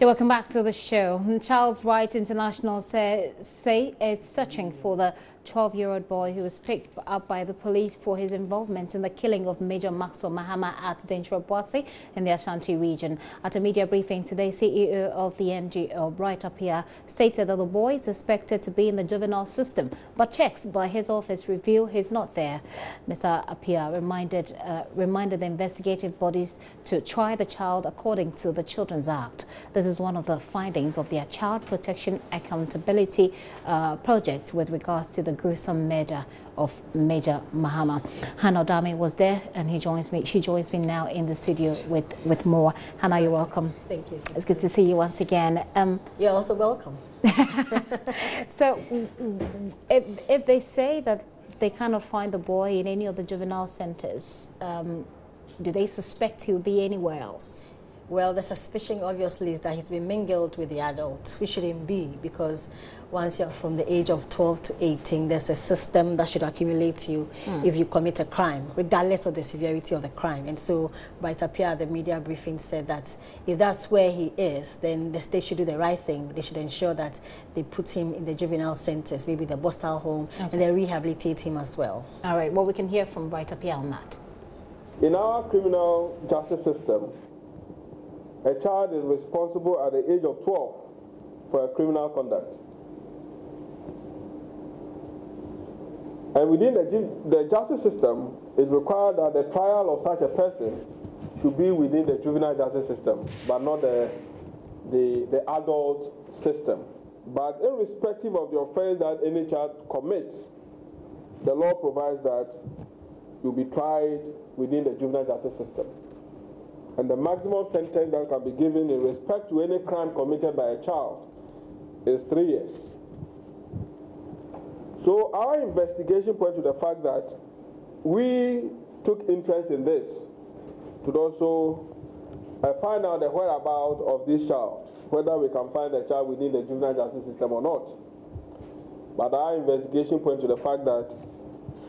Hey, welcome back to the show. Child's Rights International say it's searching for the 12-year-old boy who was picked up by the police for his involvement in the killing of Major Mahama at Denchro in the Ashanti region. At a media briefing today, CEO of the NGO, Bright Appiah, stated that the boy is suspected to be in the juvenile system, but checks by his office reveal he's not there. Mr. Appiah reminded the investigative bodies to try the child according to the Children's Act. This is one of the findings of their Child Protection Accountability project with regards to the gruesome murder of Major Mahama. Hannah Dami was there, and she joins me now in the studio with more. Hannah, you're welcome. Thank you. It's good to see you once again. You're also welcome. So, if they say that they cannot find the boy in any of the juvenile centers, do they suspect he'll be anywhere else? Well, the suspicion obviously is that he's been mingled with the adults, which shouldn't be, because once you're from the age of 12 to 18, there's a system that should accumulate you if you commit a crime, regardless of the severity of the crime. And so, Bright Appiah at the media briefing said that if that's where he is, then the state should do the right thing. They should ensure that they put him in the juvenile centers, maybe the Bostal home, and they rehabilitate him as well. All right, well, we can hear from Bright Appiah on that. In our criminal justice system, a child is responsible at the age of 12 for a criminal conduct. And within the justice system, it's required that the trial of such a person should be within the juvenile justice system, but not the adult system. But irrespective of the offense that any child commits, the law provides that you'll be tried within the juvenile justice system. And the maximum sentence that can be given in respect to any crime committed by a child is 3 years. So our investigation points to the fact that we took interest in this to also find out the whereabouts of this child, whether we can find the child within the juvenile justice system or not. But our investigation points to the fact that,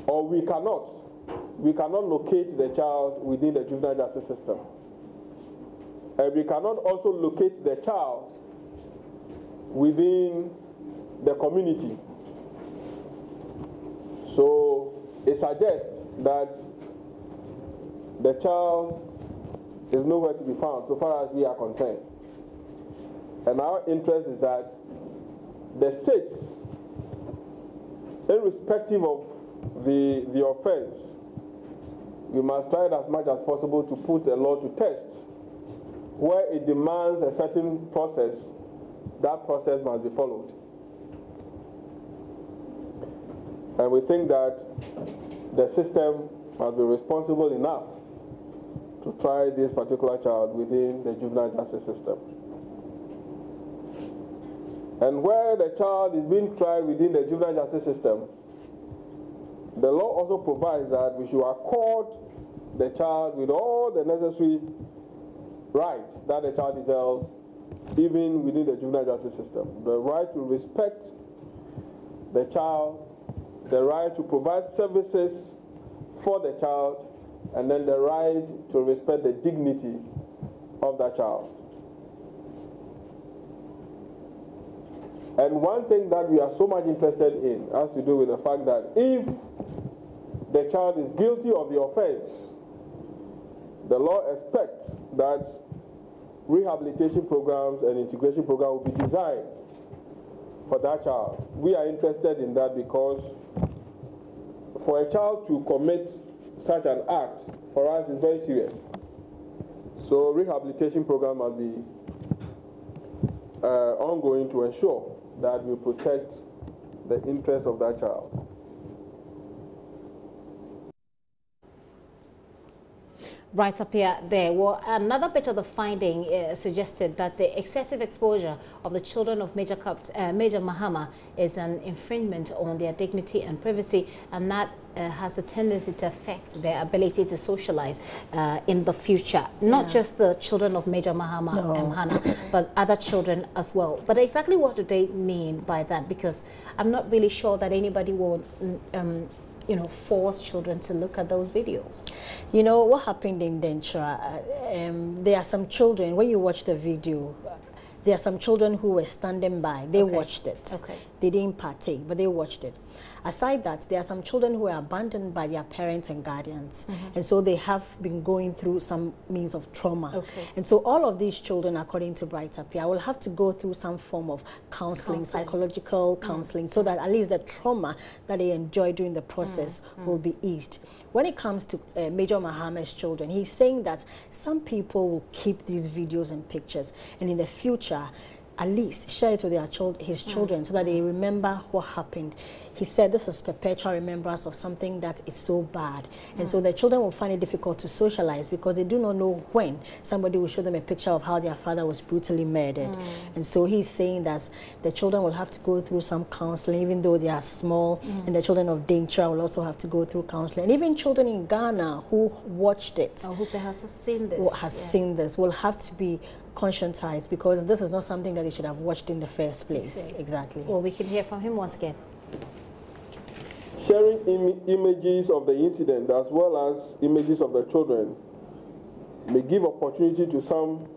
or we cannot locate the child within the juvenile justice system. We cannot also locate the child within the community. So it suggests that the child is nowhere to be found so far as we are concerned. And our interest is that the states, irrespective of the offense, we must try as much as possible to put a law to test. Where it demands a certain process, that process must be followed. And we think that the system must be responsible enough to try this particular child within the juvenile justice system. And where the child is being tried within the juvenile justice system, the law also provides that we should accord the child with all the necessary rights that the child deserves, even within the juvenile justice system. The right to respect the child, the right to provide services for the child, and then the right to respect the dignity of that child. And one thing that we are so much interested in has to do with the fact that if the child is guilty of the offense, the law expects that rehabilitation programs and integration programs will be designed for that child. We are interested in that because for a child to commit such an act, for us, is very serious. So rehabilitation program must be ongoing to ensure that we protect the interests of that child. Bright Appiah there. Well, another bit of the finding suggested that the excessive exposure of the children of Major Mahama is an infringement on their dignity and privacy, and that has the tendency to affect their ability to socialize in the future. Not just the children of Major Mahama and Hannah, but other children as well. But exactly what do they mean by that? Because I'm not really sure that anybody will force children to look at those videos. You know, what happened in Denchra, there are some children, when you watch the video, There are some children who were standing by. They watched it. Okay. They didn't partake, but they watched it. Aside that, there are some children who are abandoned by their parents and guardians. And so they have been going through some means of trauma. Okay. And so all of these children, according to Bright Appear, will have to go through some form of counseling. Psychological counseling, so that at least the trauma that they enjoy during the process will be eased. When it comes to Major Mahama's children, he's saying that some people will keep these videos and pictures, and in the future, at least share it with their his children, so that they remember what happened. He said this is perpetual remembrance of something that is so bad. And so the children will find it difficult to socialize, because they do not know when somebody will show them a picture of how their father was brutally murdered. And so he's saying that the children will have to go through some counseling, even though they are small, and the children of danger will also have to go through counseling. And even children in Ghana who watched it, or who perhaps have seen this, seen this, will have to be conscientized, because this is not something that they should have watched in the first place. Exactly. Well, we can hear from him once again. Sharing images of the incident as well as images of the children may give opportunity to some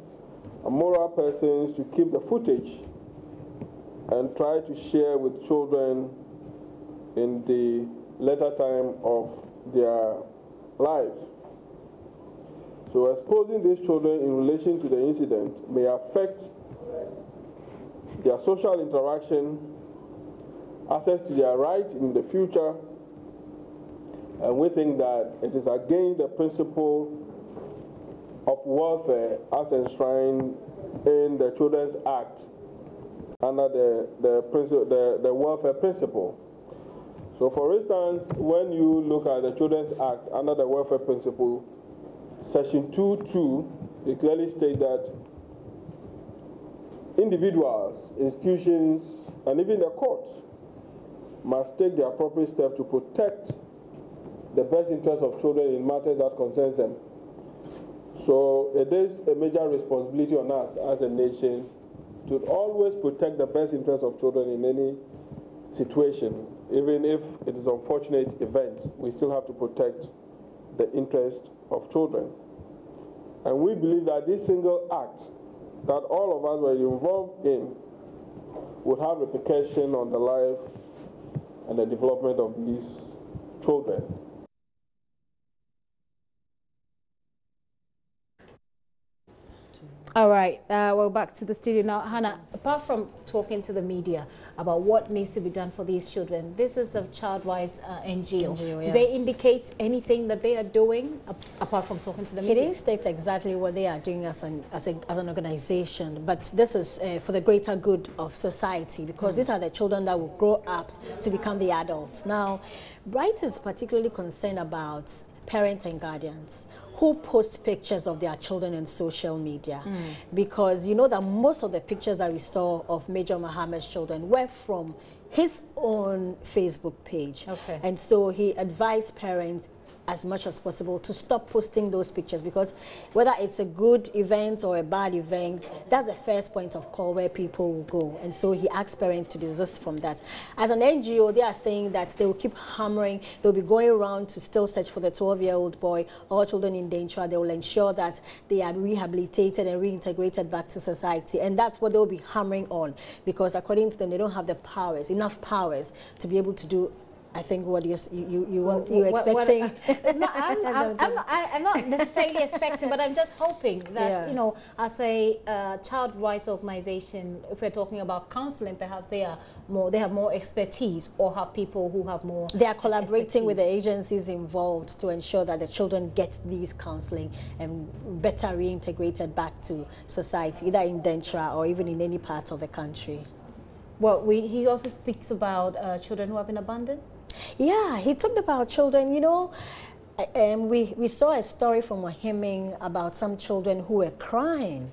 moral persons to keep the footage and try to share with children in the later time of their lives. So exposing these children in relation to the incident may affect their social interaction, access to their rights in the future, and we think that it is against the principle of welfare as enshrined in the Children's Act under the welfare principle. So for instance, when you look at the Children's Act under the welfare principle, Section 2.2, it clearly states that individuals, institutions, and even the courts must take the appropriate steps to protect the best interests of children in matters that concerns them. So it is a major responsibility on us as a nation to always protect the best interests of children in any situation. Even if it is an unfortunate event, we still have to protect the interest of children. And we believe that this single act that all of us were involved in would have repercussion on the life and the development of these children. All right, well, back to the studio now. Hannah, apart from talking to the media about what needs to be done for these children, this is a child-wise NGO. Do they indicate anything that they are doing apart from talking to the media? It indicates exactly what they are doing as an organization, but this is for the greater good of society, because these are the children that will grow up to become the adults. Now, Bright is particularly concerned about parents and guardians who post pictures of their children on social media, because you know that most of the pictures that we saw of Major Mahama's children were from his own Facebook page. And so he advised parents as much as possible to stop posting those pictures, because whether it's a good event or a bad event, that's the first point of call where people will go. And so he asked parents to desist from that. As an NGO, they are saying that they will keep hammering, they'll be going around to still search for the 12-year-old boy or children in danger. They will ensure that they are rehabilitated and reintegrated back to society. And that's what they'll be hammering on, because according to them, they don't have the powers, enough powers to be able to do, I think, what you're expecting. I'm not necessarily expecting, but I'm just hoping that, you know, as a child rights organization, if we're talking about counseling, perhaps they have more expertise, or have people who have more. They are collaborating with the agencies involved to ensure that the children get these counseling and better reintegrated back to society, either in Dentra or even in any part of the country. Well, he also speaks about children who have been abandoned. Yeah, he talked about children, you know, we saw a story from Wahiming about some children who were crying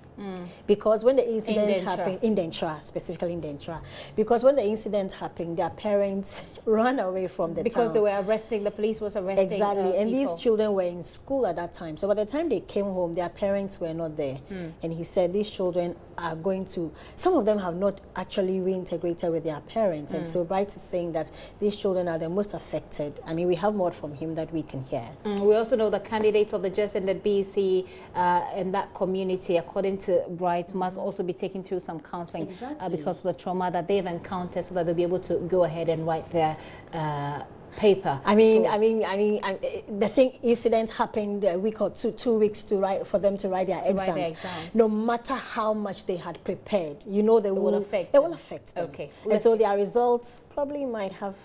because when the incident happened, in Dentra, specifically in Dentra, because when the incident happened, their parents ran away from the because town. They were arresting, the police was arresting exactly, and people. These children were in school at that time. So by the time they came home, their parents were not there. And he said these children are going to, some of them have not actually reintegrated with their parents. And so Bright is saying that these children are the most affected. I mean, we have more from him that we can hear. We also know the candidates of the Just Ended BEC in that community, according to Bright, must also be taken through some counseling because of the trauma that they've encountered, so that they'll be able to go ahead and write their paper. The thing incident happened a week or 2 weeks for them to write their exams. No matter how much they had prepared, you know, they will affect them. Okay. And so their results probably might have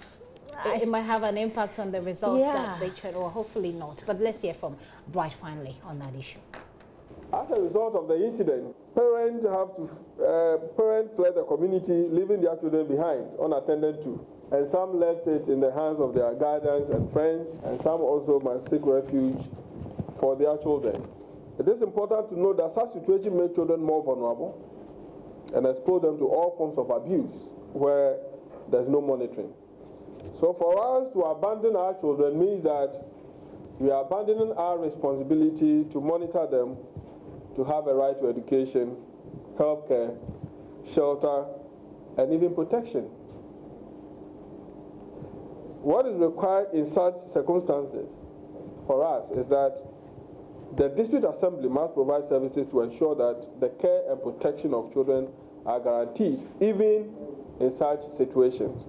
it might have an impact on the results that they tried, or hopefully not. But let's hear from Bright finally on that issue. As a result of the incident, parents fled the community, leaving their children behind, unattended to. And some left it in the hands of their guardians and friends, and some also must seek refuge for their children. It is important to note that such situations make children more vulnerable and expose them to all forms of abuse where there's no monitoring. So for us to abandon our children means that we are abandoning our responsibility to monitor them, to have a right to education, healthcare, shelter, and even protection. What is required in such circumstances for us is that the district assembly must provide services to ensure that the care and protection of children are guaranteed, even in such situations.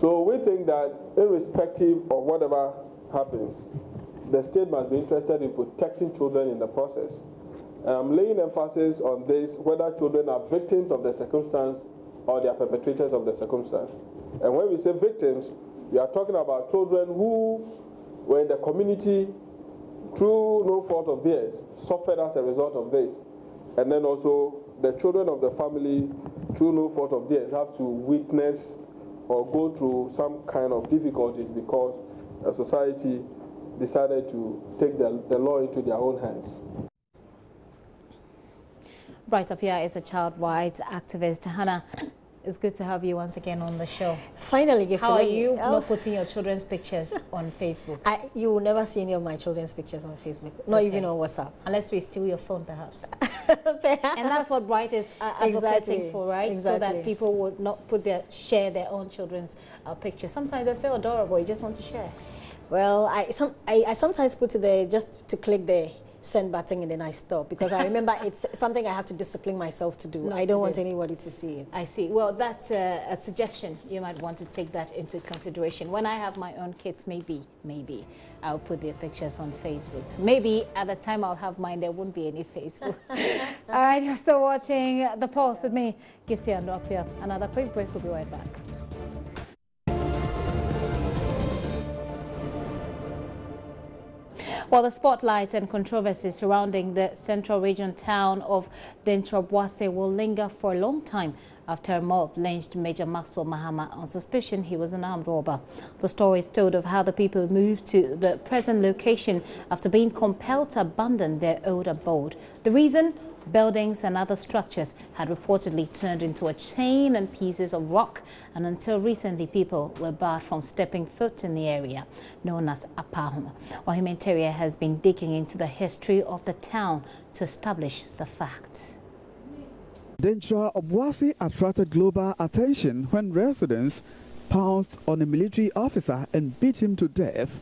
So we think that irrespective of whatever happens, the state must be interested in protecting children in the process. And I'm laying emphasis on this, whether children are victims of the circumstance or they are perpetrators of the circumstance. And when we say victims, we are talking about children who were in the community through no fault of theirs, suffered as a result of this. And then also the children of the family, through no fault of theirs, have to witness or go through some kind of difficulties because a society decided to take the law into their own hands. Right up here is a child rights activist. Hannah, it's good to have you once again on the show. Finally, Gift. How are you not putting your children's pictures on Facebook? You will never see any of my children's pictures on Facebook, not even on WhatsApp. Unless we steal your phone, perhaps. And that's what Bright is advocating for, right? Exactly. So that people would not share their own children's pictures. Sometimes they're so adorable, you just want to share. Well, I sometimes put it there just to click the send button and then I stop, because I remember it's something I have to discipline myself to do. I don't want anybody to see it. I see. Well, that's a suggestion. You might want to take that into consideration. When I have my own kids, maybe I'll put their pictures on Facebook. Maybe at the time I'll have mine, there won't be any Facebook. All right, you're still watching The Pulse with me, Gifty and up here. Another quick break, we'll be right back. While the spotlight and controversy surrounding the central region town of Dentrobwase will linger for a long time after a mob lynched Major Mahama on suspicion he was an armed robber. The story is told of how the people moved to the present location after being compelled to abandon their old abode. The reason? Buildings and other structures had reportedly turned into a chain and pieces of rock, and until recently people were barred from stepping foot in the area known as Apahom. Our humanitarian has been digging into the history of the town to establish the fact. Dentrobwase attracted global attention when residents pounced on a military officer and beat him to death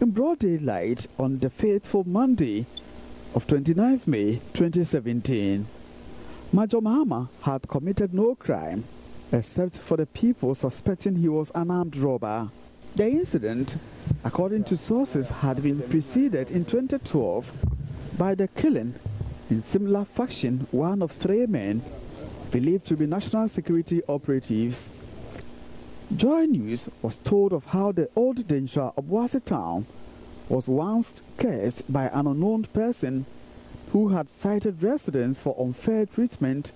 in broad daylight on the fateful Monday of 29th May 2017. Major Mahama had committed no crime except for the people suspecting he was an armed robber. The incident, according to sources, had been preceded in 2012 by the killing in similar fashion one of 3 men believed to be national security operatives. Joy News was told of how the old Dentrobwase town was once cursed by an unknown person who had cited residents for unfair treatment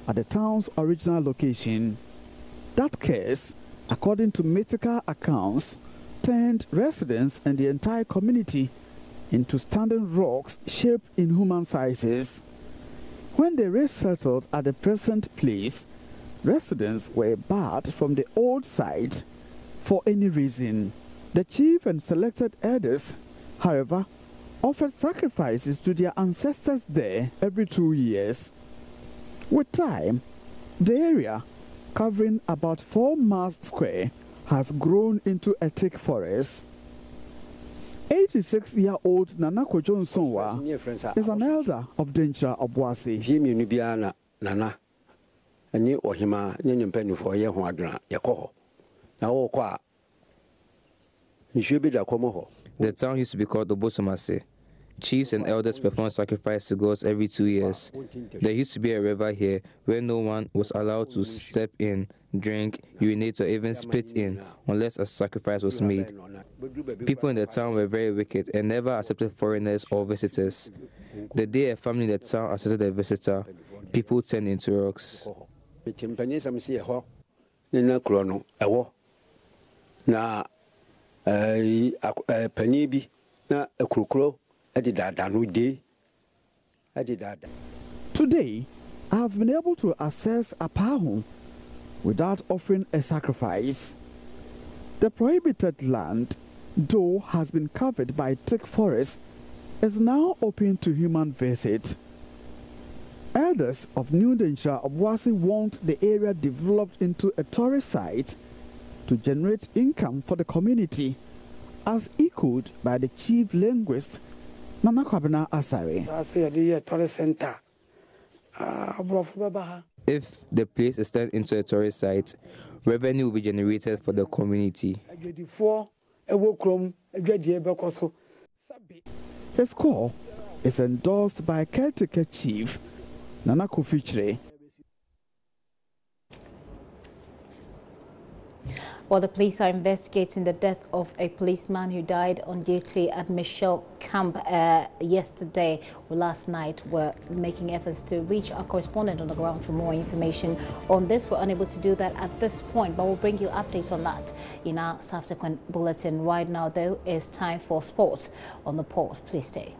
at the town's original location. That curse, according to mythical accounts, turned residents and the entire community into standing rocks shaped in human sizes. When they resettled at the present place, residents were barred from the old site for any reason. The chief and selected elders, however, offered sacrifices to their ancestors there every 2 years. With time, the area, covering about 4 miles square, has grown into a thick forest. 86-year-old Nana Kojo is an elder of Danger Obuasi. The town used to be called Obosomase. Chiefs and elders performed sacrifice to gods every 2 years. There used to be a river here where no one was allowed to step in, drink, urinate, or even spit in unless a sacrifice was made. People in the town were very wicked and never accepted foreigners or visitors. The day a family in the town accepted a visitor, people turned into rocks. Today, I have been able to access Apahu without offering a sacrifice. The prohibited land, though has been covered by thick forest, is now open to human visit. Elders of New Danger Obuasi want the area developed into a tourist site to generate income for the community, as echoed by the chief linguist Nana Kwabena Asare. If the place is turned into a tourist site, revenue will be generated for the community. His call is endorsed by caretaker chief Nana Kofichre. Well, the police are investigating the death of a policeman who died on duty at Michelle Camp yesterday. Well, last night, we're making efforts to reach our correspondent on the ground for more information on this. We're unable to do that at this point, but we'll bring you updates on that in our subsequent bulletin. Right now, though, it's time for sports on the pause. Please stay.